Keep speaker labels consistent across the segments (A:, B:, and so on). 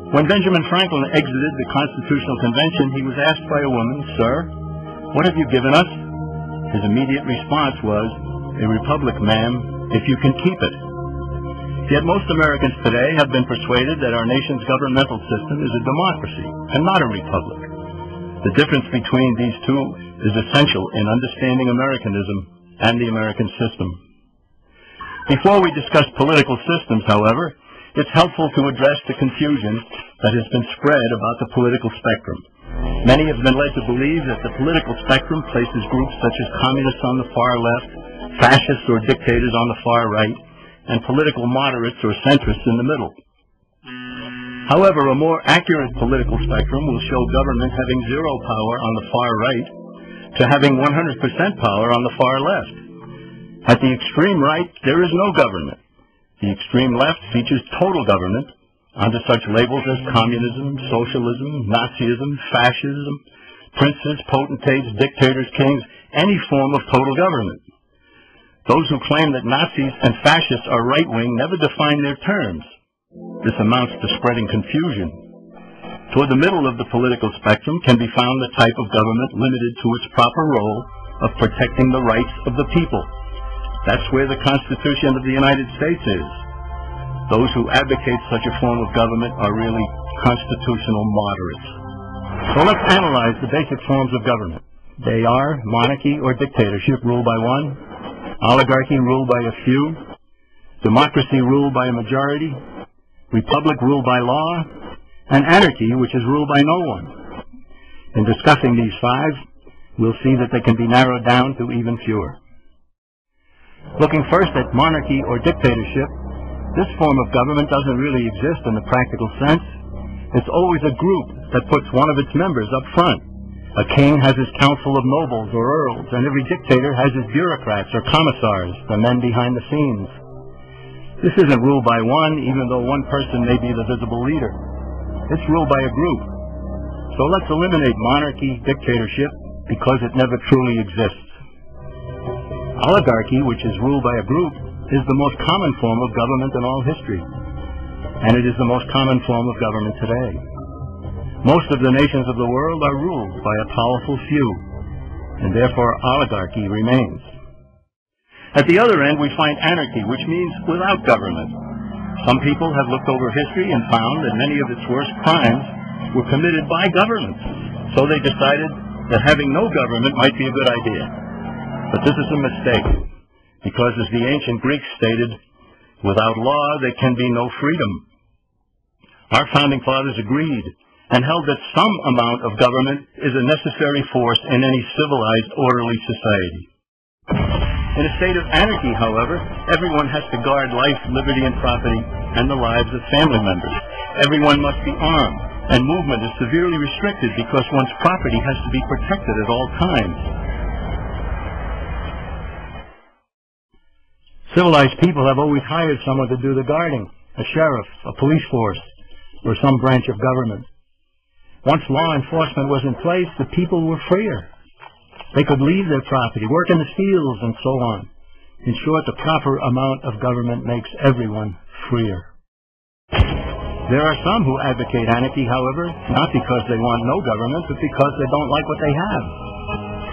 A: When Benjamin Franklin exited the Constitutional Convention, he was asked by a woman, "Sir, what have you given us?" His immediate response was, "A republic, ma'am, if you can keep it." Yet most Americans today have been persuaded that our nation's governmental system is a democracy and not a republic. The difference between these two is essential in understanding Americanism and the American system. Before we discuss political systems, however, it's helpful to address the confusion that has been spread about the political spectrum. Many have been led to believe that the political spectrum places groups such as communists on the far left, fascists or dictators on the far right, and political moderates or centrists in the middle. However, a more accurate political spectrum will show government having zero power on the far right to having 100% power on the far left. At the extreme right, there is no government. The extreme left features total government under such labels as communism, socialism, Nazism, fascism, princes, potentates, dictators, kings, any form of total government. Those who claim that Nazis and fascists are right-wing never define their terms. This amounts to spreading confusion. Toward the middle of the political spectrum can be found the type of government limited to its proper role of protecting the rights of the people. That's where the Constitution of the United States is. Those who advocate such a form of government are really constitutional moderates. So let's analyze the basic forms of government. They are monarchy or dictatorship ruled by one, oligarchy ruled by a few, democracy ruled by a majority, republic ruled by law, and anarchy, which is ruled by no one. In discussing these five, we'll see that they can be narrowed down to even fewer. Looking first at monarchy or dictatorship, this form of government doesn't really exist in the practical sense. It's always a group that puts one of its members up front. A king has his council of nobles or earls, and every dictator has his bureaucrats or commissars, the men behind the scenes. This isn't ruled by one, even though one person may be the visible leader. It's ruled by a group. So let's eliminate monarchy, dictatorship, because it never truly exists. Oligarchy, which is ruled by a group, is the most common form of government in all history, and it is the most common form of government today. Most of the nations of the world are ruled by a powerful few, and therefore oligarchy remains. At the other end, we find anarchy, which means without government. Some people have looked over history and found that many of its worst crimes were committed by governments, so they decided that having no government might be a good idea. But this is a mistake, because as the ancient Greeks stated, without law there can be no freedom. Our founding fathers agreed and held that some amount of government is a necessary force in any civilized, orderly society. In a state of anarchy, however, everyone has to guard life, liberty, and property, and the lives of family members. Everyone must be armed, and movement is severely restricted because one's property has to be protected at all times. Civilized people have always hired someone to do the guarding, a sheriff, a police force, or some branch of government. Once law enforcement was in place, the people were freer. They could leave their property, work in the fields, and so on. In short, the proper amount of government makes everyone freer. There are some who advocate anarchy, however, not because they want no government, but because they don't like what they have.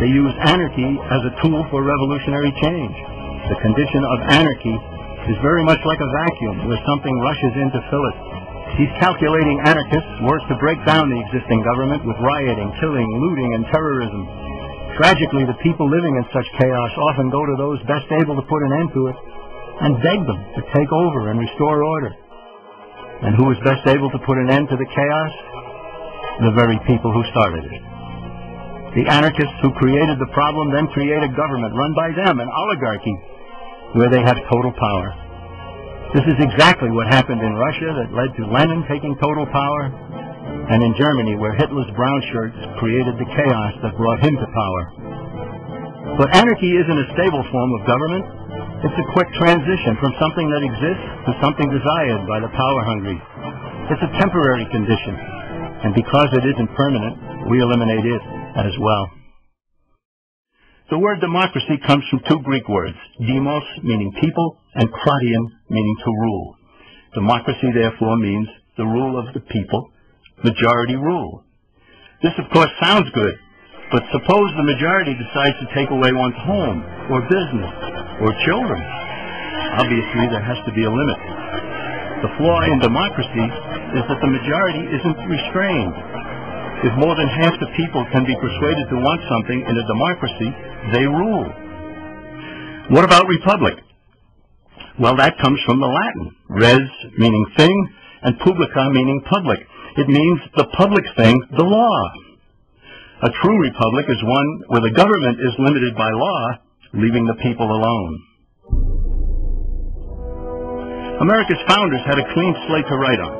A: They use anarchy as a tool for revolutionary change. The condition of anarchy is very much like a vacuum where something rushes in to fill it. These calculating anarchists work to break down the existing government with rioting, killing, looting, and terrorism. Tragically, the people living in such chaos often go to those best able to put an end to it and beg them to take over and restore order. And who is best able to put an end to the chaos? The very people who started it. The anarchists who created the problem then create a government run by them, an oligarchy, where they have total power. This is exactly what happened in Russia that led to Lenin taking total power, and in Germany where Hitler's brown shirts created the chaos that brought him to power. But anarchy isn't a stable form of government. It's a quick transition from something that exists to something desired by the power-hungry. It's a temporary condition, and because it isn't permanent, we eliminate it as well. The word democracy comes from two Greek words, demos, meaning people, and kratein, meaning to rule. Democracy, therefore, means the rule of the people, majority rule. This, of course, sounds good, but suppose the majority decides to take away one's home, or business, or children. Obviously, there has to be a limit. The flaw in democracy is that the majority isn't restrained. If more than half the people can be persuaded to want something in a democracy, they rule. What about republic? Well, that comes from the Latin, res meaning thing, and publica meaning public. It means the public thing, the law. A true republic is one where the government is limited by law, leaving the people alone. America's founders had a clean slate to write on.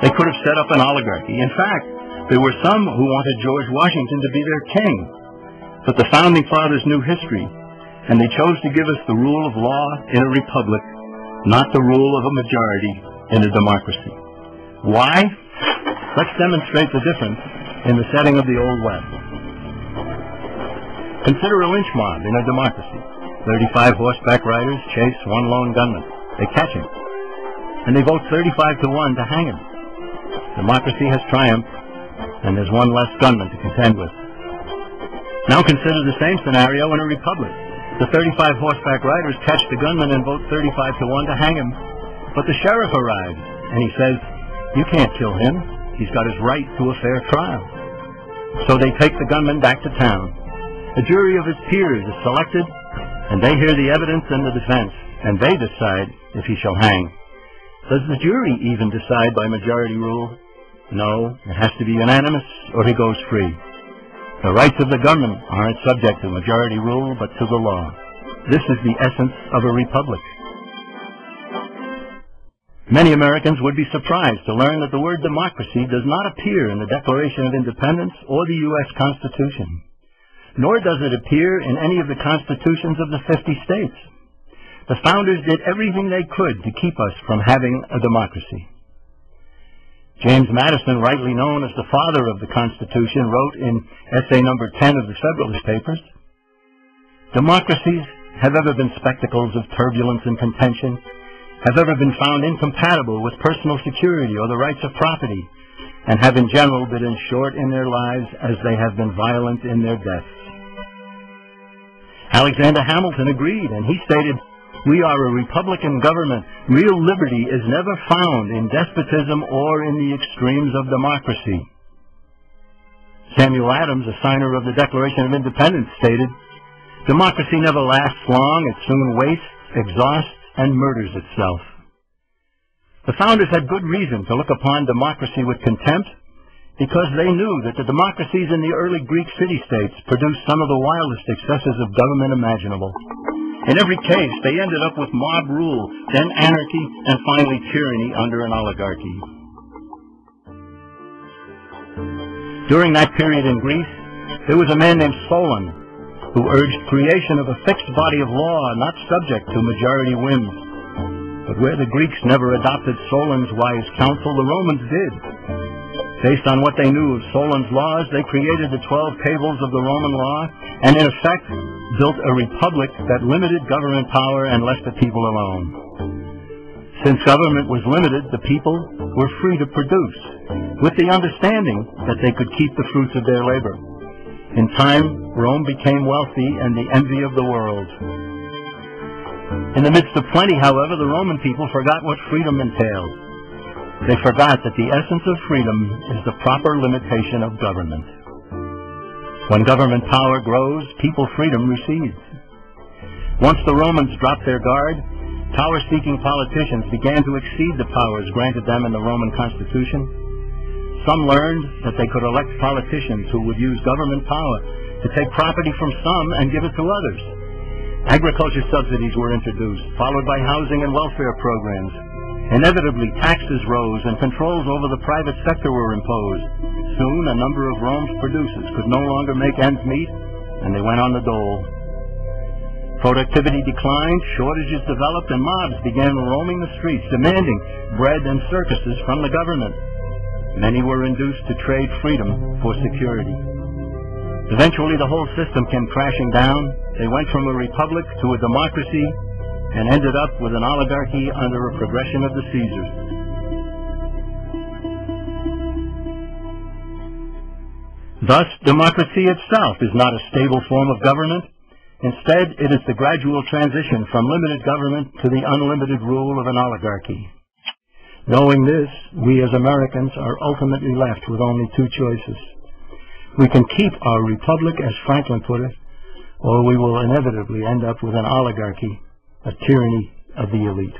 A: They could have set up an oligarchy. In fact, there were some who wanted George Washington to be their king. But the founding fathers knew history, and they chose to give us the rule of law in a republic, not the rule of a majority in a democracy. Why? Let's demonstrate the difference in the setting of the Old West. Consider a lynch mob in a democracy. 35 horseback riders chase one lone gunman. They catch him, and they vote 35 to 1 to hang him. Democracy has triumphed, and there's one less gunman to contend with. Now consider the same scenario in a republic. The 35 horseback riders catch the gunman and vote 35 to 1 to hang him, but the sheriff arrives, and he says, "You can't kill him. He's got his right to a fair trial." So they take the gunman back to town. A jury of his peers is selected, and they hear the evidence and the defense, and they decide if he shall hang. Does the jury even decide by majority rule? No, it has to be unanimous, or he goes free. The rights of the gunman aren't subject to majority rule, but to the law. This is the essence of a republic. Many Americans would be surprised to learn that the word democracy does not appear in the Declaration of Independence or the U.S. Constitution, nor does it appear in any of the constitutions of the 50 states. The founders did everything they could to keep us from having a democracy. James Madison, rightly known as the father of the Constitution, wrote in essay number 10 of the Federalist Papers, "Democracies have ever been spectacles of turbulence and contention, have ever been found incompatible with personal security or the rights of property, and have in general been as short in their lives as they have been violent in their deaths." Alexander Hamilton agreed, and he stated, "We are a republican government. Real liberty is never found in despotism or in the extremes of democracy." Samuel Adams, a signer of the Declaration of Independence, stated, "Democracy never lasts long. It soon wastes, exhausts, and murders itself." The founders had good reason to look upon democracy with contempt, because they knew that the democracies in the early Greek city-states produced some of the wildest excesses of government imaginable. In every case, they ended up with mob rule, then anarchy, and finally tyranny under an oligarchy. During that period in Greece, there was a man named Solon, who urged creation of a fixed body of law not subject to majority whims. But where the Greeks never adopted Solon's wise counsel, the Romans did. Based on what they knew of Solon's laws, they created the 12 tables of the Roman law, and in effect built a republic that limited government power and left the people alone. Since government was limited, the people were free to produce, with the understanding that they could keep the fruits of their labor. In time, Rome became wealthy and the envy of the world. In the midst of plenty, however, the Roman people forgot what freedom entailed. They forgot that the essence of freedom is the proper limitation of government. When government power grows, people freedom recedes. Once the Romans dropped their guard, power-seeking politicians began to exceed the powers granted them in the Roman Constitution. Some learned that they could elect politicians who would use government power to take property from some and give it to others. Agriculture subsidies were introduced, followed by housing and welfare programs. Inevitably, taxes rose and controls over the private sector were imposed. Soon, a number of Rome's producers could no longer make ends meet, and they went on the dole. Productivity declined, shortages developed, and mobs began roaming the streets, demanding bread and circuses from the government. Many were induced to trade freedom for security. Eventually, the whole system came crashing down. They went from a republic to a democracy and ended up with an oligarchy under a progression of the Caesars. Thus, democracy itself is not a stable form of government. Instead, it is the gradual transition from limited government to the unlimited rule of an oligarchy. Knowing this, we as Americans are ultimately left with only two choices. We can keep our republic, as Franklin put it, or we will inevitably end up with an oligarchy, a tyranny of the elite.